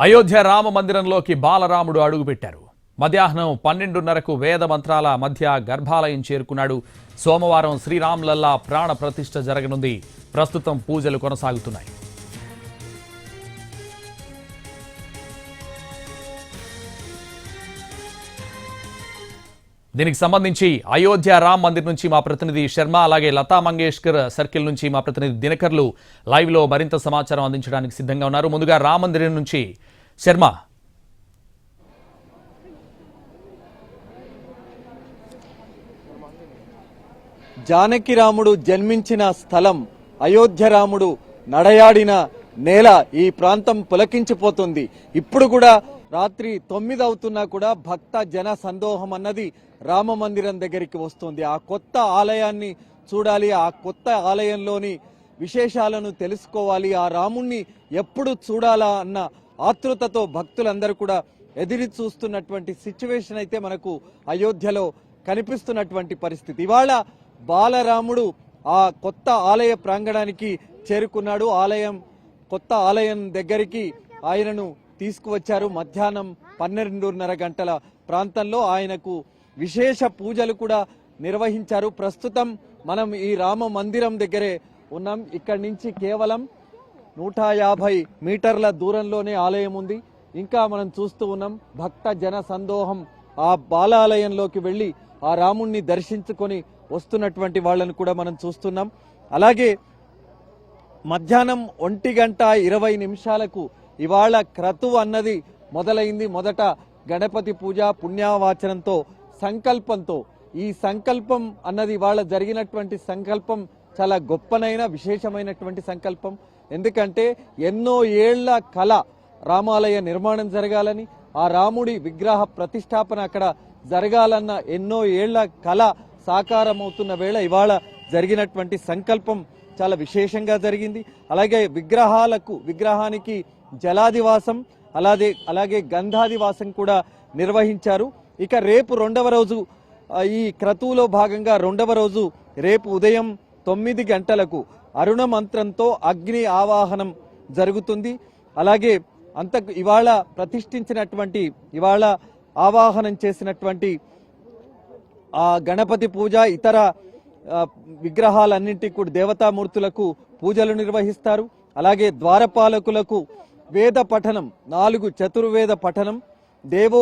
అయోధ్య రామ మందిరంలోకి బాలరాముడు అడుగుపెట్టారు. మధ్యాహ్నం 12:30కు వేద మంత్రాల మధ్య గర్భాలయం చేరుకున్నాడు. సోమవారం శ్రీరామ్లల్లా ప్రాణ ప్రతిష్ఠ జరగనుంది. ప్రస్తుతం పూజలు కొనసాగుతున్నాయి. దీనికి సంబంధించి అయోధ్య రామ్ మందిర్ నుంచి మా ప్రతినిధి శర్మ, అలాగే లతా మంగేష్కర్ సర్కిల్ నుంచి మా ప్రతినిధి దినకర్లు లైవ్ లో మరింత సమాచారం అందించడానికి సిద్ధంగా ఉన్నారు. ముందుగా రామ్ మందిరం నుంచి శర్మ. జానకి రాముడు జన్మించిన స్థలం, అయోధ్య రాముడు నడయాడిన నేల, ఈ ప్రాంతం పులకించిపోతుంది. ఇప్పుడు కూడా రాత్రి 9 అవుతున్నా కూడా భక్త జన సందోహం అన్నది రామ మందిరం దగ్గరికి వస్తుంది. ఆ కొత్త ఆలయాన్ని చూడాలి, ఆ కొత్త ఆలయంలోని విశేషాలను తెలుసుకోవాలి, ఆ రాముణ్ణి ఎప్పుడు చూడాలా అన్న ఆతృతతో భక్తులందరూ కూడా ఎదురు చూస్తున్నటువంటి సిచ్యువేషన్ అయితే మనకు అయోధ్యలో కనిపిస్తున్నటువంటి పరిస్థితి. ఇవాళ బాలరాముడు ఆ కొత్త ఆలయ ప్రాంగణానికి చేరుకున్నాడు. కొత్త ఆలయం దగ్గరికి ఆయనను తీసుకువచ్చారు. మధ్యాహ్నం 12:30 గంటల ప్రాంతంలో ఆయనకు విశేష పూజలు కూడా నిర్వహించారు. ప్రస్తుతం మనం ఈ రామ మందిరం దగ్గరే ఉన్నాం. ఇక్కడి నుంచి కేవలం 150 మీటర్ల దూరంలోనే ఆలయం ఉంది. ఇంకా మనం చూస్తూ ఉన్నాం భక్త జన సందోహం ఆ బాలాలయంలోకి వెళ్లి ఆ రాముణ్ణి దర్శించుకొని వస్తున్నటువంటి వాళ్ళను కూడా మనం చూస్తున్నాం. అలాగే మధ్యాహ్నం 1:20 ఇవాళ క్రతువు అన్నది మొదలైంది. మొదట గణపతి పూజ, పుణ్యావాచనంతో, సంకల్పంతో. ఈ సంకల్పం అన్నది ఇవాళ జరిగినటువంటి సంకల్పం చాలా గొప్పనైన విశేషమైనటువంటి సంకల్పం. ఎందుకంటే ఎన్నో ఏళ్ల కళ రామాలయ నిర్మాణం జరగాలని, ఆ రాముడి విగ్రహ ప్రతిష్టాపన అక్కడ జరగాలన్న ఎన్నో ఏళ్ల కళ సాకారం అవుతున్న వేళ ఇవాళ జరిగినటువంటి సంకల్పం చాలా విశేషంగా జరిగింది. అలాగే విగ్రహానికి జలాదివాసం, అలాగే గంధాదివాసం కూడా నిర్వహించారు. ఇక రేపు 2వ రోజు, ఈ క్రతువులో భాగంగా 2వ రోజు రేపు ఉదయం 9 గంటలకు అరుణ మంత్రంతో అగ్ని ఆవాహనం జరుగుతుంది. అలాగే ఇవాళ ప్రతిష్ఠించినటువంటి, ఇవాళ ఆవాహనం చేసినటువంటి ఆ గణపతి పూజ, ఇతర విగ్రహాలన్నింటికి కూడా దేవతామూర్తులకు పూజలు నిర్వహిస్తారు. అలాగే ద్వారపాలకులకు వేద పఠనం, 4 చతుర్వేద పఠనం, దేవో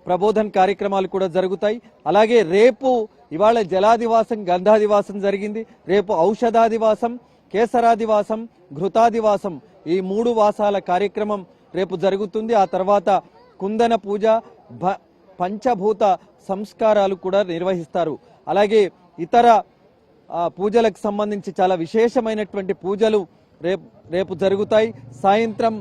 ప్రబోధన్ కార్యక్రమాలు కూడా జరుగుతాయి. అలాగే రేపు ఇవాళ జలాదివాసం, గంధాదివాసం జరిగింది. రేపు ఔషధాదివాసం, కేసరాదివాసం, ఘృతాదివాసం, ఈ 3 వాసాల కార్యక్రమం రేపు జరుగుతుంది. ఆ తర్వాత కుందన పూజ, పంచభూత సంస్కారాలు కూడా నిర్వహిస్తారు. అలాగే ఇతర పూజలకు సంబంధించి చాలా విశేషమైనటువంటి పూజలు రేపు జరుగుతాయి. సాయంత్రం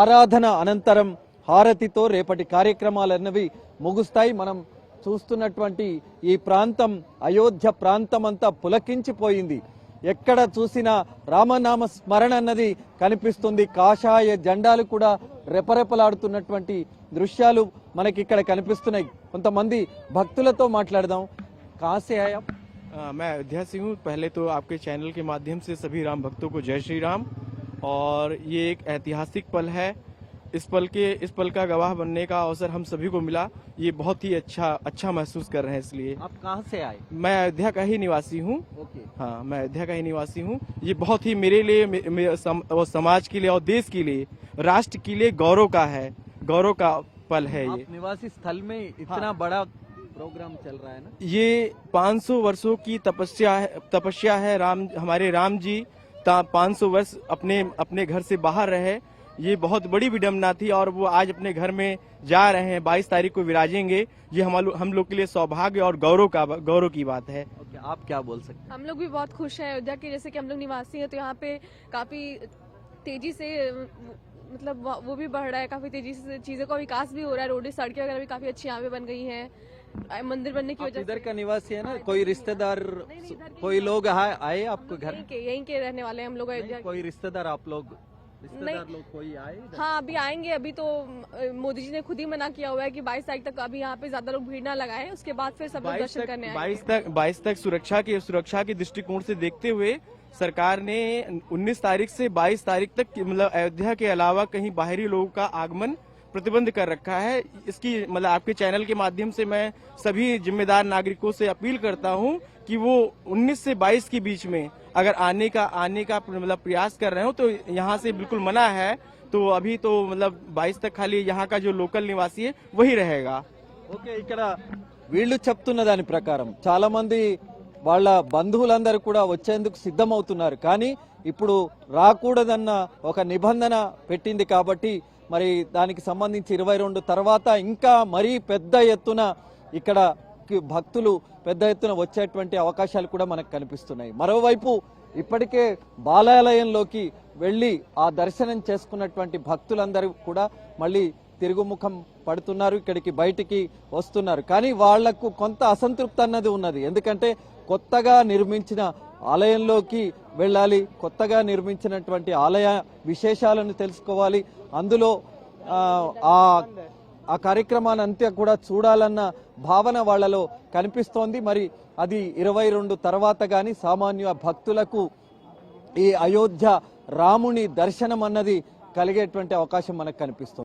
ఆరాధన అనంతరం హారతితో రేపటి కార్యక్రమాలన్నవి ముగుస్తాయి. మనం చూస్తున్నటువంటి ఈ ప్రాంతం, అయోధ్య ప్రాంతం అంతా పులకించిపోయింది. ఎక్కడ చూసినా రామనామ స్మరణ అన్నది కనిపిస్తుంది. కాషాయ జెండాలు కూడా రెపరెపలాడుతున్నటువంటి దృశ్యాలు మనకి ఇక్కడ కనిపిస్తున్నాయి. కొంతమంది భక్తులతో మాట్లాడదాం. కాసే ఆయా? मैं अयोध्या से हूँ। पहले तो आपके चैनल के माध्यम से सभी राम भक्तों को जय श्री राम। और ये एक ऐतिहासिक पल है। इस पल का गवाह बनने का अवसर हम सभी को मिला। ये बहुत ही अच्छा महसूस कर रहे हैं। इसलिए आप कहाँ से आए? मैं अयोध्या का ही निवासी हूँ। हाँ, मैं अयोध्या का ही निवासी हूँ। ये बहुत ही मेरे लिए, समाज के लिए और देश के लिए, राष्ट्र के लिए गौरव का पल है। ये निवासी स्थल में इतना बड़ा प्रोग्राम चल रहा है ना। ये 500 वर्षों की तपस्या है। हमारे राम जी 500 वर्ष अपने घर से बाहर रहे। ये बहुत बड़ी विडम्बना थी और वो आज अपने घर में जा रहे हैं। 22 तारीख को विराजेंगे। ये हम लोग के लिए सौभाग्य और गौरव की बात है। आप क्या बोल सकते हैं? हम लोग भी बहुत खुश हैं अयोध्या के। जैसे कि हम लोग निवासी हैं तो यहाँ पे काफी तेजी से मतलब वो भी बढ़ रहा है, काफी तेजी से चीजों का विकास भी हो रहा है। रोड, सड़कें वगैरह भी काफी अच्छी यहाँ पे बन गई हैं मंदिर बनने की वजह से। इधर का निवासी है ना? कोई रिश्तेदार, कोई लोग आए आपको घर? यहीं के रहने वाले हैं हम लोग अयोध्या। कोई रिश्तेदार आप लोग लोग कोई आए? हाँ, अभी आएंगे। अभी तो मोदी जी ने खुद ही मना किया हुआ है कि 22 तारीख तक अभी यहाँ पे ज्यादा लोग भीड़ ना लगाएं, उसके बाद फिर सब लोग दर्शन करने आएंगे। 22 तक सुरक्षा के दृष्टिकोण से देखते हुए सरकार ने 19 तारीख से 22 तारीख तक मतलब अयोध्या के अलावा कहीं बाहरी लोगों का आगमन प्रतिबंध कर रखा है। इसकी मतलब आपके चैनल के माध्यम से मैं सभी जिम्मेदार नागरिकों से अपील करता हूं कि वो 19 से 22 के बीच में अगर आने का मतलब प्रयास कर रहे हो तो यहाँ से बिल्कुल मना है। तो अभी तो मतलब 22 तक खाली यहाँ का जो लोकल निवासी है वही रहेगा। ఓకే, ఇక్కడ వీళ్ళు చెప్తున్న దాని ప్రకారం చాలా మంది వాళ్ళ బంధువులందరూ కూడా వచ్చేందుకు సిద్ధమవుతున్నారు. కానీ ఇప్పుడు రాకూడదన్న ఒక నిబంధన పెట్టింది కాబట్టి మరి దానికి సంబంధించి 22 తర్వాత ఇంకా మరీ పెద్ద ఎత్తున ఇక్కడ భక్తులు పెద్ద ఎత్తున వచ్చేటువంటి అవకాశాలు కూడా మనకు కనిపిస్తున్నాయి. మరోవైపు ఇప్పటికే బాలాలయంలోకి వెళ్లి ఆ దర్శనం చేసుకున్నటువంటి భక్తులందరూ కూడా మళ్ళీ తిరుగుముఖం పడుతున్నారు, ఇక్కడికి బయటికి వస్తున్నారు. కానీ వాళ్లకు కొంత అసంతృప్తి అన్నది ఉన్నది. ఎందుకంటే కొత్తగా నిర్మించిన ఆలయంలోకి వెళ్ళాలి, కొత్తగా నిర్మించినటువంటి ఆలయ విశేషాలను తెలుసుకోవాలి, అందులో ఆ కార్యక్రమాన్ని అంతా కూడా చూడాలన్న భావన వాళ్లలో కనిపిస్తోంది. మరి అది 22 తర్వాత గాని సామాన్య భక్తులకు ఈ అయోధ్య రాముని దర్శనం అన్నది కలిగేటువంటి అవకాశం మనకు కనిపిస్తుంది.